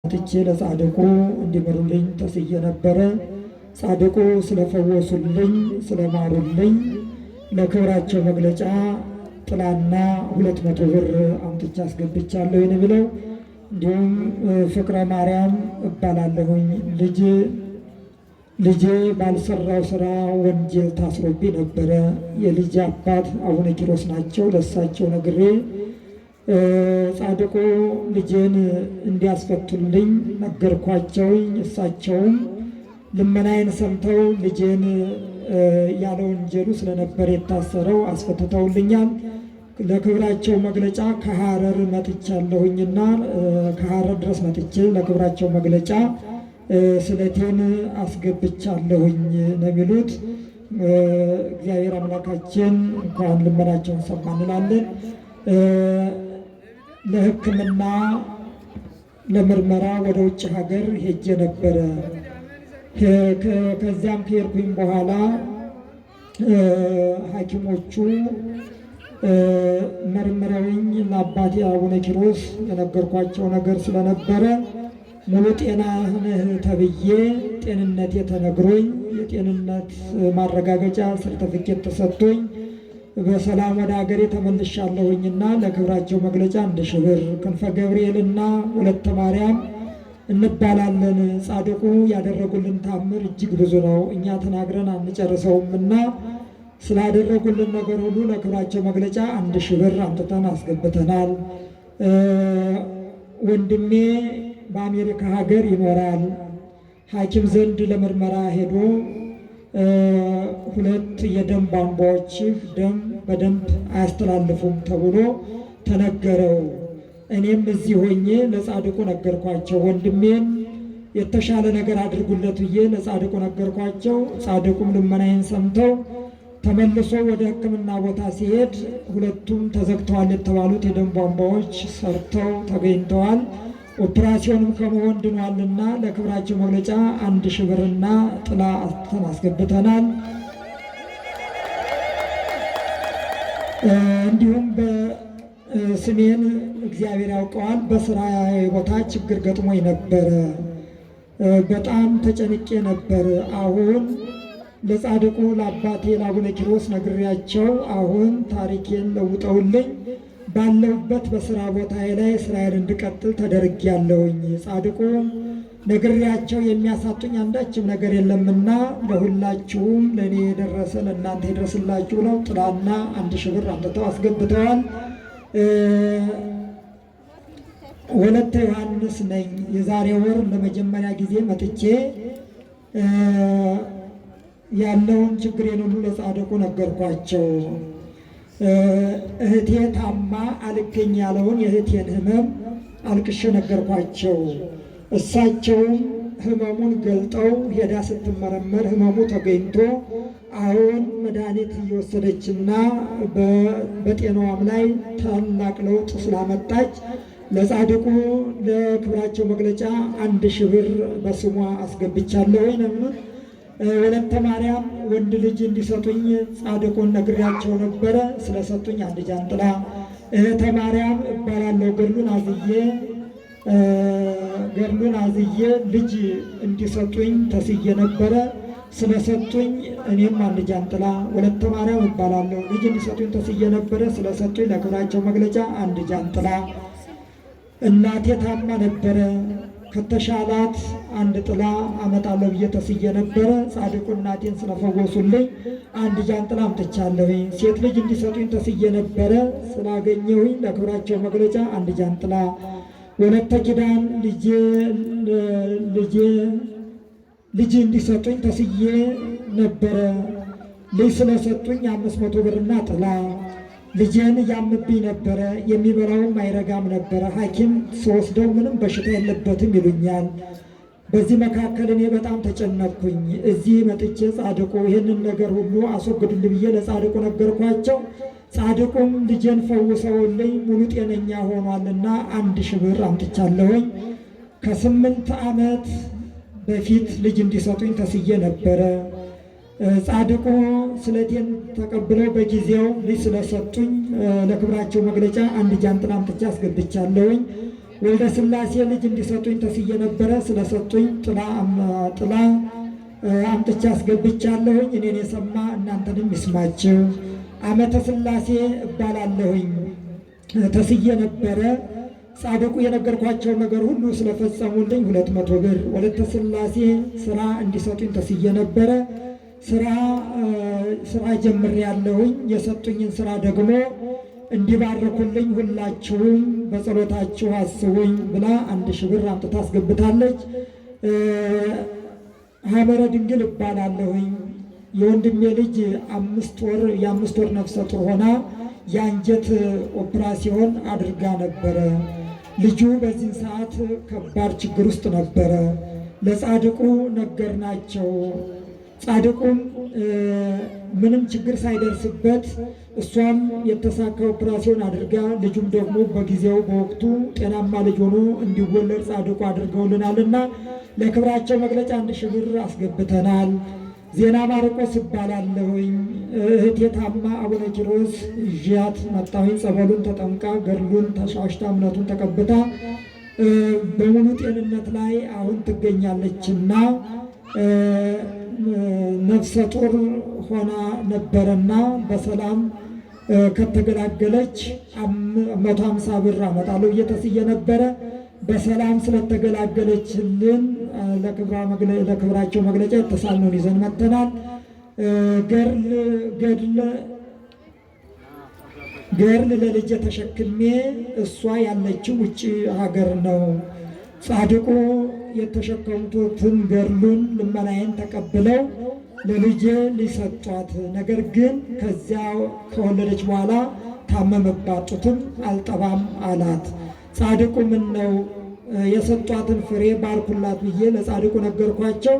ትቼ ለጻድቁ እንዲምሩልኝ ተስዬ ነበረ። ጻድቁ ስለፈወሱልኝ ስለማሩልኝ ለክብራቸው መግለጫ ጥላና 200 ብር አምጥቼ አስገብቻለሁ ብለው እንዲሁም ፍቅረ ማርያም እባላለሁኝ ልጄ ባልሰራው ስራ ወንጀል ታስሮብኝ ነበረ። የልጅ አባት አቡነ ኪሮስ ናቸው። ለሳቸው ነግሬ ጻድቁ ልጄን እንዲያስፈቱልኝ ነገርኳቸው። እሳቸውም ልመናዬን ሰምተው ልጄን ያለ ወንጀሉ ስለነበር የታሰረው አስፈትተውልኛል። ለክብራቸው መግለጫ ከሐረር መጥቻለሁኝና ከሐረር ድረስ መጥቼ ለክብራቸው መግለጫ ስለቴን አስገብቻለሁኝ ነው የሚሉት። እግዚአብሔር አምላካችን እንኳን ልመናቸውን ሰማ እንላለን። ለሕክምና ለምርመራ ወደ ውጭ ሀገር ሄጄ ነበረ። ከዚያም ከሄድኩኝ በኋላ ሐኪሞቹ መርምረውኝ ለአባቴ አቡነ ኪሮስ የነገርኳቸው ነገር ስለነበረ ሙሉ ጤና ነህ ተብዬ ጤንነቴ ተነግሮኝ የጤንነት ማረጋገጫ ሰርተፊኬት ተሰጥቶኝ በሰላም ወደ ሀገሬ ተመልሻለሁኝና ለክብራቸው መግለጫ 1000 ብር ክንፈ ገብርኤልና ወለተ ማርያም እንባላለን። ጻድቁ ያደረጉልን ታምር እጅግ ብዙ ነው፣ እኛ ተናግረን አንጨርሰውምና ስላደረጉልን ነገር ሁሉ ለክብራቸው መግለጫ 1000 ብር አምጥተን አስገብተናል። ወንድሜ በአሜሪካ ሀገር ይኖራል። ሐኪም ዘንድ ለምርመራ ሄዶ 2 የደም ቧንቧዎችህ ደም በደንብ አያስተላልፉም ተብሎ ተነገረው። እኔም እዚህ ሆኜ ለጻድቁ ነገርኳቸው። ወንድሜን የተሻለ ነገር አድርጉለት ብዬ ለጻድቁ ነገርኳቸው። ጻድቁም ልመናዬን ሰምተው ተመልሶ ወደ ሕክምና ቦታ ሲሄድ 2ቱም ተዘግተዋል የተባሉት የደም ቧንቧዎች ሰርተው ተገኝተዋል። ኦፕራሲዮንም ከመሆን ድኗልና ለክብራቸው መግለጫ 1000 ብርና ጥላ አስገብተናል። እንዲሁም በስሜን እግዚአብሔር ያውቀዋል። በስራ ቦታ ችግር ገጥሞኝ ነበረ። በጣም ተጨንቄ ነበር። አሁን ለጻድቁ ለአባቴ ለአቡነ ኪሮስ ነግሬያቸው አሁን ታሪኬን ለውጠውልኝ ባለሁበት በስራ ቦታዬ ላይ ስራዬን እንድቀጥል ተደርጌያለሁኝ። ጻድቁ ነግሬያቸው የሚያሳጡኝ አንዳችም ነገር የለምና ለሁላችሁም ለእኔ የደረሰ ለእናንተ ይድረስላችሁ ብለው ጥላና 1000 ብር አምጥተው አስገብተዋል። ወለተ ዮሐንስ ነኝ። የዛሬ ወር ለመጀመሪያ ጊዜ መጥቼ ያለውን ችግሬን ሁሉ ለጻድቁ ነገርኳቸው። እህቴ ታማ አልገኝ ያለውን የእህቴን ህመም አልቅሼ ነገርኳቸው። እሳቸውም ህመሙን ገልጠው ሄዳ ስትመረመር ህመሙ ተገኝቶ አሁን መድኃኒት እየወሰደችና በጤናዋም ላይ ታላቅ ለውጥ ስላመጣች ለጻድቁ ለክብራቸው መግለጫ 1000 ብር በስሟ አስገብቻለሁ ነው። ወለተ ማርያም ወንድ ልጅ እንዲሰጡኝ ጻድቁን ነግሬያቸው ነበረ። ስለሰጡኝ 1 ጃንጥላ። እህተ ማርያም እባላለሁ። ገድሉን አዝዬ ልጅ እንዲሰጡኝ ተስዬ ነበረ። ስለሰጡኝ እኔም 1 ጃንጥላ። ወለተ ማርያም እባላለሁ። ልጅ እንዲሰጡኝ ተስዬ ነበረ። ስለሰጡኝ ለክብራቸው መግለጫ 1 ጃንጥላ። እናቴ ታማ ነበረ። ከተሻላት 1 ጥላ አመጣለሁ ብዬ ተስዬ ነበረ። ጻድቁ እናቴን ስለፈወሱልኝ 1 ጃንጥላ አምጥቻለሁኝ። ሴት ልጅ እንዲሰጡኝ ተስዬ ነበረ። ስላገኘሁኝ ለክብራቸው መግለጫ 1 ጃንጥላ። ወለተ ኪዳን ልጅ እንዲሰጡኝ ተስዬ ነበረ። ልጅ ስለሰጡኝ 500 ብርና ጥላ። ልጄን ያምብኝ ነበረ። የሚበላውም አይረጋም ነበረ። ሐኪም ስወስደው ምንም በሽታ የለበትም ይሉኛል። በዚህ መካከል እኔ በጣም ተጨነቅኩኝ። እዚህ መጥቼ ጻድቁ ይህንን ነገር ሁሉ አስወግዱልኝ ብዬ ለጻድቁ ነገርኳቸው። ጻድቁም ልጄን ፈውሰውልኝ ሙሉ ጤነኛ ሆኗልና 1000 ብር አምጥቻለሁኝ። ከ8 ዓመት በፊት ልጅ እንዲሰጡኝ ተስዬ ነበረ። ጻድቁ ስለቴን ተቀብለው በጊዜው ልጅ ስለሰጡኝ ለክብራቸው መግለጫ 1 ጃንጥላ አምጥቼ አስገብቻለሁኝ። ወልደ ሥላሴ ልጅ እንዲሰጡኝ ተስዬ ነበረ። ስለሰጡኝ ጥላ አምጥቼ አስገብቻለሁኝ። እኔን የሰማ እናንተንም ይስማችሁ። ዓመተ ሥላሴ እባላለሁኝ። ተስዬ ነበረ። ጻድቁ የነገርኳቸው ነገር ሁሉ ስለፈጸሙልኝ 200 ብር። ወለተ ሥላሴ ስራ እንዲሰጡኝ ተስዬ ነበረ። ስራ ጀምሬያለሁኝ። የሰጡኝን ስራ ደግሞ እንዲባርኩልኝ ሁላችሁም በጸሎታችሁ አስቡኝ ብላ 1000 ብር አምጥታ አስገብታለች። ሐመረ ድንግል እባላለሁኝ። የወንድሜ ልጅ የ5 ወር ነፍሰ ጡር ሆና የአንጀት ኦፕራሲዮን አድርጋ ነበረ። ልጁ በዚህን ሰዓት ከባድ ችግር ውስጥ ነበረ። ለጻድቁ ነገርናቸው። ጻድቁም ምንም ችግር ሳይደርስበት እሷም የተሳካ ኦፕራሲዮን አድርጋ ልጁም ደግሞ በጊዜው በወቅቱ ጤናማ ልጅ ሆኖ እንዲወለድ ጻድቁ አድርገውልናልና ለክብራቸው መግለጫ 1000 ብር አስገብተናል። ዜና ማርቆስ እባላለሁኝ። እህቴ ታማ አቡነ ኪሮስ ይዣት መጣሁኝ። ጸበሉን ተጠምቃ ገድሉን ተሻሽታ እምነቱን ተቀብታ በሙሉ ጤንነት ላይ አሁን ትገኛለችና ነፍሰ ጡር ሆና ነበረና በሰላም ከተገላገለች 150 ብር አመጣለሁ እየተስዬ ነበረ። በሰላም ስለተገላገለችልን ለክብራቸው መግለጫ የተሳልነውን ይዘን መጥተናል። ገድል ለልጄ ተሸክሜ እሷ ያለችው ውጭ ሀገር ነው። ጻድቁ የተሸከሙትን ገድሉን ልመናዬን ተቀብለው ለልጄ ሊሰጧት፣ ነገር ግን ከዚያ ከወለደች በኋላ ታመመባት፣ ጡትም አልጠባም አላት። ጻድቁ ምን ነው የሰጧትን ፍሬ ባርኩላት ብዬ ለጻድቁ ነገርኳቸው።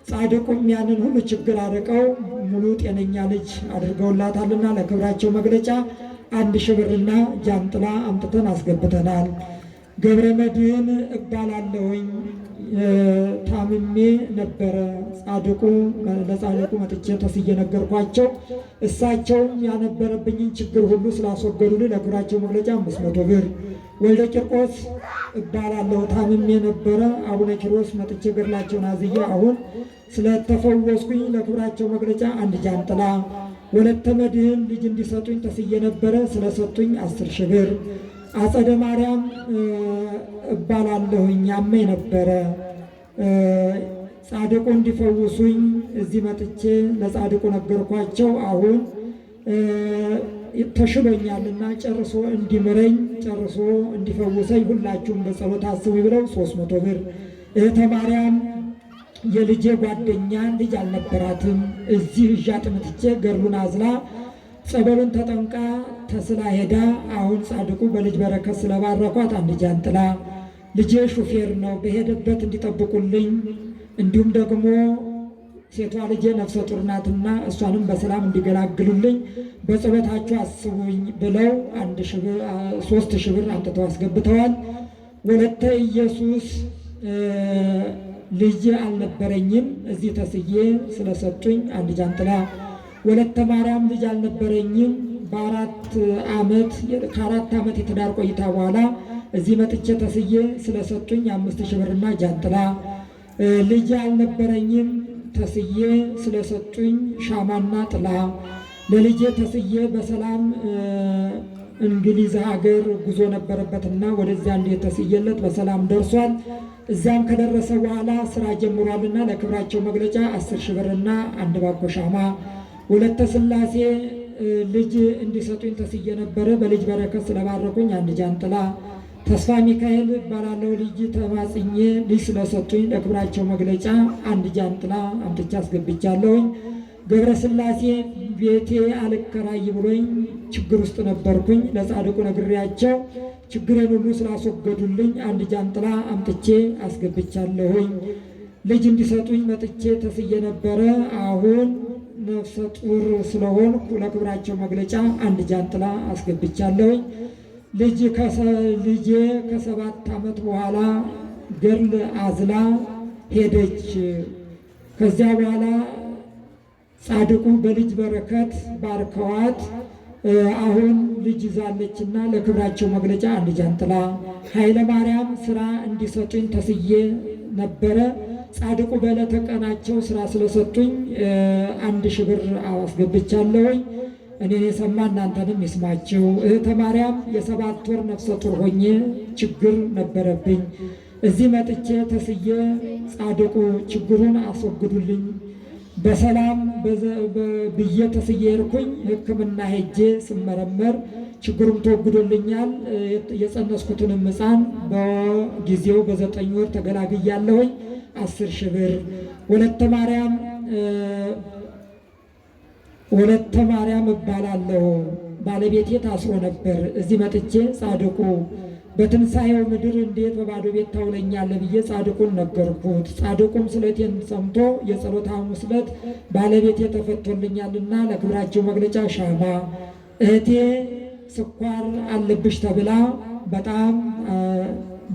ጻድቁም ያንን ሁሉ ችግር አርቀው ሙሉ ጤነኛ ልጅ አድርገውላታልና ለክብራቸው መግለጫ 1000 ብርና ጃንጥላ አምጥተን አስገብተናል። ገብረ መድኅን እባላለሁኝ። ታምሜ ነበረ። ለጻድቁ መጥቼ ተስዬ ነገርኳቸው። እሳቸውም ያነበረብኝን ችግር ሁሉ ስላስወገዱልኝ ለክብራቸው መግለጫ 500 ብር። ወልደ ቂርቆስ እባላለሁ። ታምሜ ነበረ። አቡነ ኪሮስ መጥቼ ገድላቸውን አዝዬ አሁን ስለተፈወስኩኝ ለክብራቸው መግለጫ 1 ጃንጥላ። ወለተ መድኅን ልጅ እንዲሰጡኝ ተስዬ ነበረ። ስለሰጡኝ 10,000 ብር። አጸደ ማርያም እባላለሁኝ። ያመኝ ነበረ። ጻድቁ እንዲፈውሱኝ እዚህ መጥቼ ለጻድቁ ነገርኳቸው። አሁን ተሽሎኛልና ጨርሶ እንዲምረኝ ጨርሶ እንዲፈውሰኝ ሁላችሁም በጸሎት አስቡ ብለው 300 ብር። እህተ ማርያም የልጄ ጓደኛ ልጅ አልነበራትም። እዚህ እዣት መጥቼ ገድሉን አዝላ ጸበሉን ተጠምቃ ተስላ ሄዳ አሁን ጻድቁ በልጅ በረከት ስለባረኳት 1 ጃንጥላ። ልጄ ሹፌር ነው፣ በሄደበት እንዲጠብቁልኝ፣ እንዲሁም ደግሞ ሴቷ ልጄ ነፍሰ ጡር ናትና እሷንም በሰላም እንዲገላግሉልኝ በጸሎታቸው አስቡኝ ብለው 3,000 ብር አምጥተው አስገብተዋል። ወለተ ኢየሱስ ልጅ አልነበረኝም፣ እዚህ ተስዬ ስለሰጡኝ 1 ጃንጥላ። ወለተ ማርያም ልጅ አልነበረኝም፣ ከ4 ዓመት የትዳር ቆይታ በኋላ እዚህ መጥቼ ተስዬ ስለሰጡኝ 5,000 ብርና ጃንጥላ። ልጅ አልነበረኝም፣ ተስዬ ስለሰጡኝ ሻማና ጥላ። ለልጄ ተስዬ በሰላም እንግሊዝ ሀገር ጉዞ ነበረበትና ወደዚያ እንዴት ተስዬለት በሰላም ደርሷል። እዚያም ከደረሰ በኋላ ስራ ጀምሯልና ለክብራቸው መግለጫ 10,000 ብርና 1 ባኮ ሻማ። ወለተ ሥላሴ ልጅ እንዲሰጡኝ ተስዬ ነበረ። በልጅ በረከት ስለባረኩኝ 1 ጃንጥላ። ተስፋ ሚካኤል እባላለሁ። ልጅ ተማጽኜ ልጅ ስለሰጡኝ ለክብራቸው መግለጫ 1 ጃንጥላ አምጥቼ አስገብቻለሁኝ። ገብረ ሥላሴ ቤቴ አልከራይ ብሎኝ ችግር ውስጥ ነበርኩኝ። ለጻድቁ ነግሬያቸው ችግሬን ሁሉ ስላስወገዱልኝ 1 ጃንጥላ አምጥቼ አስገብቻለሁኝ። ልጅ እንዲሰጡኝ መጥቼ ተስዬ ነበረ። አሁን ነፍሰ ጡር ስለሆንኩ ለክብራቸው መግለጫ 1 ጃንጥላ አስገብቻለሁኝ። ልጄ ከ7 ዓመት በኋላ ገድል አዝላ ሄደች። ከዚያ በኋላ ጻድቁ በልጅ በረከት ባርከዋት አሁን ልጅ ይዛለችና ለክብራቸው መግለጫ አንድ ጃንጥላ። ኃይለ ማርያም ስራ እንዲሰጡኝ ተስዬ ነበረ። ጻድቁ በዕለተ ቀናቸው ስራ ስለሰጡኝ 1000 ብር አስገብቻለሁኝ። እኔን የሰማ እናንተንም ይስማችሁ። እህተ ማርያም የ7 ወር ነፍሰ ጡር ሆኜ ችግር ነበረብኝ። እዚህ መጥቼ ተስዬ ጻድቁ ችግሩን አስወግዱልኝ በሰላም ብዬ ተስዬ ሄድኩኝ። ሕክምና ሄጄ ስመረመር ችግሩም ተወግዶልኛል። የጸነስኩትንም ሕፃን በጊዜው በ9 ወር ተገላግያለሁኝ። 10,000 ብር። ወለተ ማርያም እባላለሁ። ባለቤቴ ታስሮ ነበር። እዚህ መጥቼ ጻድቁ በትንሣኤው ምድር እንዴት በባዶ ቤት ታውለኛለህ ብዬ ጻድቁን ነገርኩት። ጻድቁም ስለቴን ሰምቶ የጸሎተ ሐሙስ ዕለት ባለቤቴ ተፈቶልኛልና ለክብራቸው መግለጫ ሻማ። እህቴ ስኳር አለብሽ ተብላ በጣም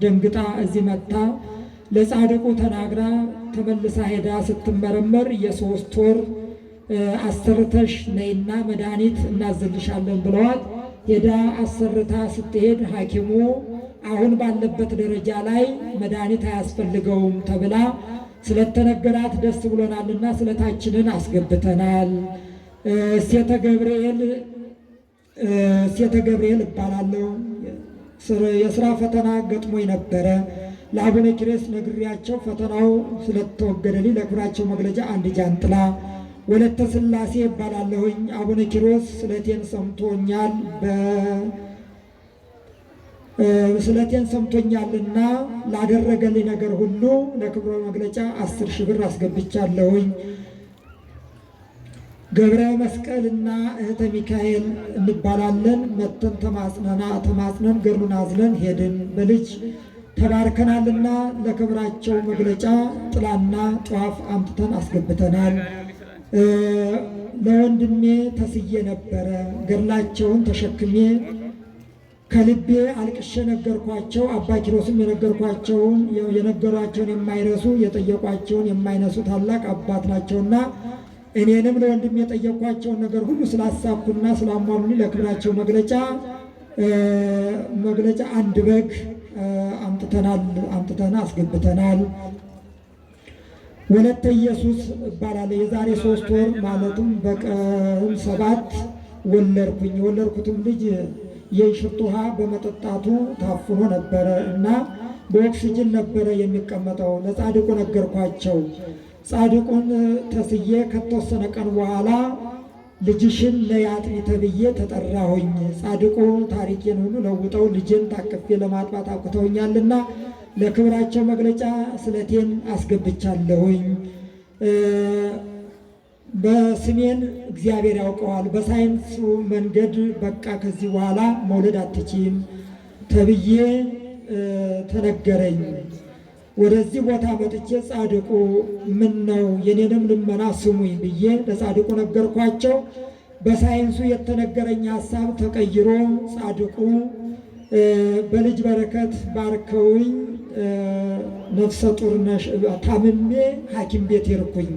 ደንግጣ እዚህ መጥታ ለጻድቁ ተናግራ ተመልሳ ሄዳ ስትመረመር የ3 ወር አሰርተሽ ነይና መድኃኒት እናዝልሻለን ብለዋት ሄዳ አሰርታ ስትሄድ ሐኪሙ አሁን ባለበት ደረጃ ላይ መድኃኒት አያስፈልገውም ተብላ ስለተነገራት ደስ ብሎናልና ስለታችንን አስገብተናል። እሴተ ገብርኤል እባላለሁ። የስራ ፈተና ገጥሞኝ ነበረ። ለአቡነ ኪሮስ ነግሬያቸው ፈተናው ስለተወገደልኝ ለክብራቸው መግለጫ አንድ ጃንጥላ። ወለተ ሥላሴ እባላለሁኝ። አቡነ ኪሮስ ስለቴን ሰምቶኛልና ላደረገልኝ ነገር ሁሉ ለክብረ መግለጫ 10,000 ብር አስገብቻለሁኝ። ገብረ መስቀልና እህተ ሚካኤል እንባላለን። መተን ተማጽነን ገድሉን አዝለን ሄድን። በልጅ ተባርከናልና ለክብራቸው መግለጫ ጥላና ጧፍ አምጥተን አስገብተናል። ለወንድሜ ተስዬ ነበረ። ገድላቸውን ተሸክሜ ከልቤ አልቅሼ ነገርኳቸው። አባ ኪሮስም የነገሯቸውን የማይረሱ የጠየቋቸውን የማይነሱ ታላቅ አባት ናቸውና እኔንም ለወንድሜ የጠየኳቸውን ነገር ሁሉ ስላሳኩና ስላሟሉልኝ ለክብራቸው መግለጫ አንድ በግ አምጥተን አስገብተናል። ወለተ ኢየሱስ እባላለሁ። የዛሬ 3 ወር ማለትም በቀን 7 ወለድኩኝ። የወለድኩትም ልጅ የሽርት ውሃ በመጠጣቱ ታፍኖ ነበረ እና በኦክሲጅን ነበረ የሚቀመጠው። ለጻድቁ ነገርኳቸው። ጻድቁን ተስዬ ከተወሰነ ቀን በኋላ ልጅሽን ለያጥቢ ተብዬ ተጠራሁኝ። ጻድቁ ታሪኬን ሁሉ ለውጠው ልጅን ታቅፌ ለማጥባት አቁተውኛልና ለክብራቸው መግለጫ ስለቴን አስገብቻለሁኝ። በስሜን እግዚአብሔር ያውቀዋል። በሳይንሱ መንገድ በቃ ከዚህ በኋላ መውለድ አትችይም ተብዬ ተነገረኝ። ወደዚህ ቦታ መጥቼ ጻድቁ ምን ነው የኔንም ልመና ስሙኝ ብዬ ለጻድቁ ነገርኳቸው። በሳይንሱ የተነገረኝ ሀሳብ ተቀይሮ ጻድቁ በልጅ በረከት ባርከውኝ ነፍሰ ጡር ነሽ ታምሜ ሐኪም ቤት ሄድኩኝ።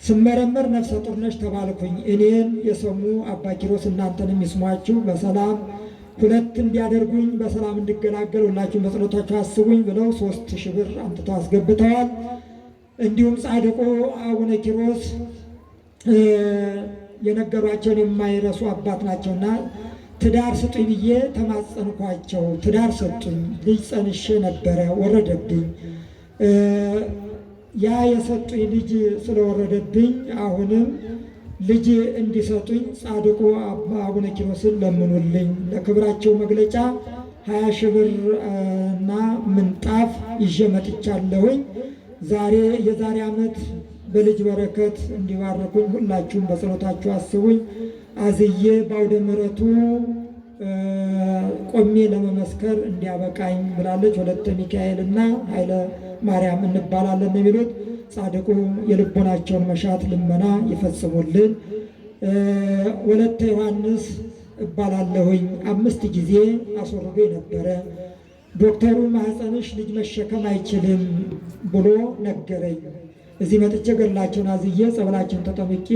ስመረመር ነፍሰ ጡር ነሽ ተባልኩኝ። እኔን የሰሙ አባ ኪሮስ እናንተንም ይስሟችሁ በሰላም 2 እንዲያደርጉኝ በሰላም እንድገላገል ሁላችሁም በጸሎታችሁ አስቡኝ ብለው 3,000 ብር አምጥተው አስገብተዋል። እንዲሁም ጻድቁ አቡነ ኪሮስ የነገሯቸውን የማይረሱ አባት ናቸውና ትዳር ስጡኝ ብዬ ተማጸንኳቸው። ትዳር ሰጡኝ። ልጅ ጸንሼ ነበረ፣ ወረደብኝ። ያ የሰጡኝ ልጅ ስለወረደብኝ አሁንም ልጅ እንዲሰጡኝ ጻድቁ አቡነ ኪሮስን ለምኑልኝ። ለክብራቸው መግለጫ 20,000 ብር እና ምንጣፍ ይዤ መጥቻለሁኝ። የዛሬ ዓመት በልጅ በረከት እንዲባርኩኝ ሁላችሁም በጸሎታችሁ አስቡኝ። አዝዬ በአውደ ምሕረቱ ቆሜ ለመመስከር እንዲያበቃኝ ብላለች። ወለተ ሚካኤል እና ኃይለ ማርያም እንባላለን የሚሉት ጻድቁ የልቦናቸውን መሻት ልመና ይፈጽሙልን። ወለተ ዮሐንስ እባላለሁኝ። 5 ጊዜ አስወርዶ ነበረ። ዶክተሩ ማህፀንሽ ልጅ መሸከም አይችልም ብሎ ነገረኝ። እዚህ መጥቼ ገድላቸውን አዝዬ ጸበላቸውን ተጠምቄ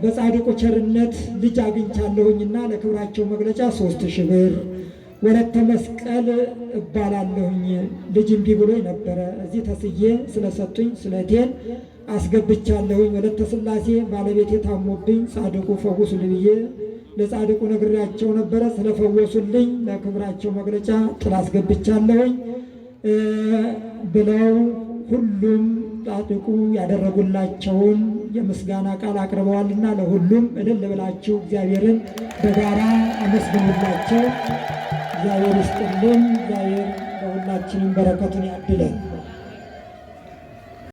በጻድቁ ቸርነት ልጅ አግኝቻለሁኝና ለክብራቸው መግለጫ 3000 ብር ወለተ መስቀል እባላለሁኝ። ልጅ እምቢ ብሎኝ ነበረ። እዚህ ተስዬ ስለሰጡኝ ስለቴን አስገብቻለሁኝ። ወለተ ሥላሴ ባለቤቴ ታሞብኝ ጻድቁ ፈውሱልኝ ብዬ ለጻድቁ ነግሬያቸው ነበረ። ስለፈወሱልኝ ለክብራቸው መግለጫ ጥላ አስገብቻለሁኝ ብለው ሁሉም ጻድቁ ያደረጉላቸውን የምስጋና ቃል አቅርበዋልና ለሁሉም እልል ብላችሁ እግዚአብሔርን በጋራ አመስግኑላቸው። እግዚአብሔር ይስጥልን። እግዚአብሔር ለሁላችንም በረከቱን ያድለን።